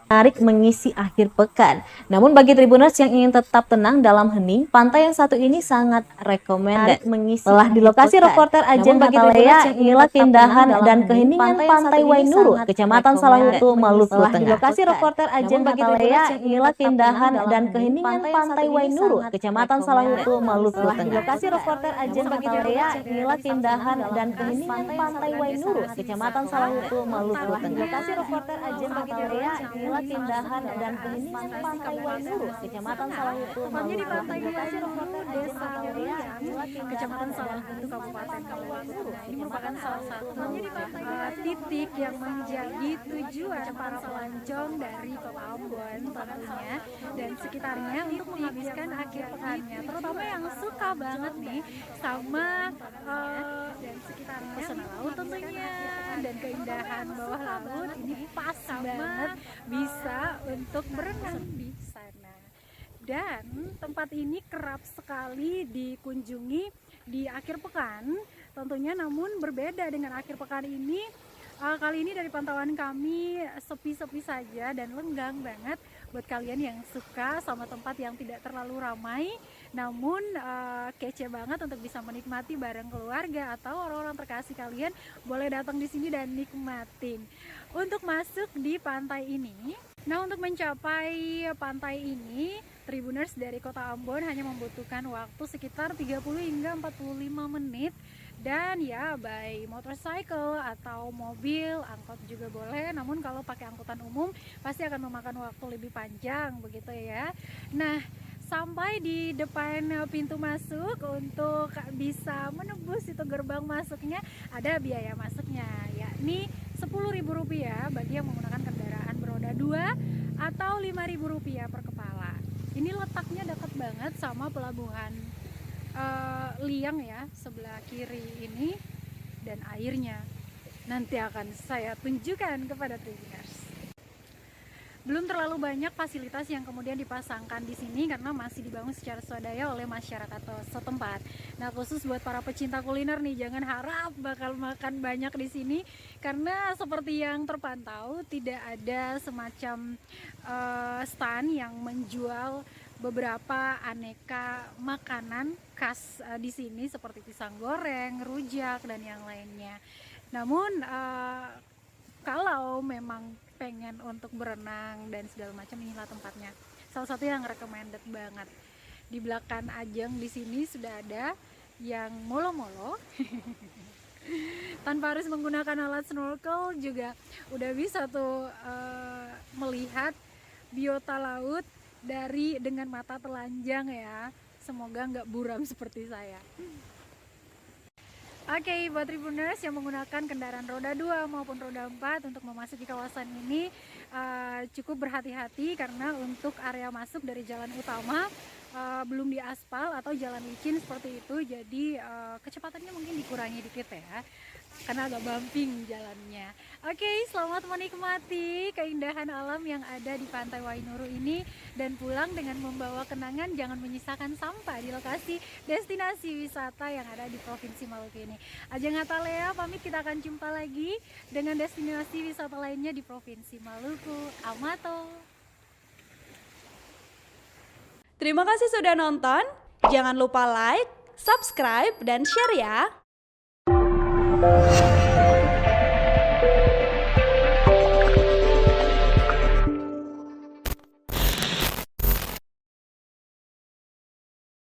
menarik mengisi akhir pekan. Namun bagi Tribuners yang ingin tetap tenang dalam hening, pantai yang satu ini sangat recommended. Telah di lokasi reporter Ajen Batalea, inilah keindahan dan keheningan Pantai Wainuru, Kecamatan Salahutu, Maluku Tengah. Di lokasi reporter Ajen Batalea, inilah keindahan dan keheningan Pantai Wainuru, Kecamatan Salahutu, Maluku Tengah. Di lokasi reporter Ajen Batalea, inilah keindahan dan keheningan Pantai Wainuru, Kecamatan Salahutu, Maluku Tengah. Di lokasi reporter Ajen Batalea, inilah keindahan dan keheningan Pantai Wainuru, Kecamatan Salahutu, Tepatnya di Maluku Pantai Tengah. Wainuru, Desa Wijang, Kecamatan Salahutu, Kabupaten Maluku Tengah. Ini merupakan salah satu titik yang menjadi tujuan para pelancong dari Kota Ambon tentunya dan sekitarnya untuk menghabiskan akhir pekannya, terutama yang suka banget nih sama dan sekitarnya pesona laut tentunya dan keindahan bawah laut. Ini pas banget bisa untuk berenang di sana. Dan tempat ini kerap sekali dikunjungi di akhir pekan tentunya, namun berbeda dengan akhir pekan ini. Kali ini dari pantauan kami sepi-sepi saja dan lenggang banget buat kalian yang suka sama tempat yang tidak terlalu ramai namun kece banget untuk bisa menikmati bareng keluarga atau orang-orang terkasih kalian. Boleh datang di sini dan nikmatin. Untuk masuk di pantai ini, nah untuk mencapai pantai ini Tribuners dari Kota Ambon hanya membutuhkan waktu sekitar 30 hingga 45 menit. Dan ya by motorcycle atau mobil, angkot juga boleh. Namun kalau pakai angkutan umum pasti akan memakan waktu lebih panjang begitu ya. Nah sampai di depan pintu masuk untuk bisa menembus itu gerbang masuknya ada biaya masuknya, yakni Rp10.000 bagi yang menggunakan kendaraan beroda 2 atau Rp5.000 per kepala. Ini letaknya dekat banget sama pelabuhan Liang ya, sebelah kiri ini, dan airnya nanti akan saya tunjukkan kepada Tribuners. Belum terlalu banyak fasilitas yang kemudian dipasangkan di sini karena masih dibangun secara swadaya oleh masyarakat setempat. Nah, khusus buat para pecinta kuliner nih, jangan harap bakal makan banyak di sini karena seperti yang terpantau tidak ada semacam stand yang menjual beberapa aneka makanan khas di sini seperti pisang goreng, rujak dan yang lainnya. Namun kalau memang pengen untuk berenang dan segala macam, inilah tempatnya. Salah satu yang recommended banget. Di belakang Ajeng di sini sudah ada yang molo-molo. Tanpa harus menggunakan alat snorkel juga udah bisa tuh melihat biota laut dengan mata telanjang ya. Semoga nggak buram seperti saya. Oke, buat Tribuners yang menggunakan kendaraan roda 2 maupun roda 4 untuk memasuki kawasan ini cukup berhati-hati karena untuk area masuk dari jalan utama belum diaspal atau jalan licin seperti itu, jadi kecepatannya mungkin dikurangi dikit ya karena agak bumping jalannya. Oke, selamat menikmati keindahan alam yang ada di Pantai Wainuru ini dan pulang dengan membawa kenangan, jangan menyisakan sampah di lokasi destinasi wisata yang ada di Provinsi Maluku ini. Ajeng Atalea pamit, kita akan jumpa lagi dengan destinasi wisata lainnya di Provinsi Maluku. Amato. Terima kasih sudah nonton. Jangan lupa like, subscribe, dan share ya.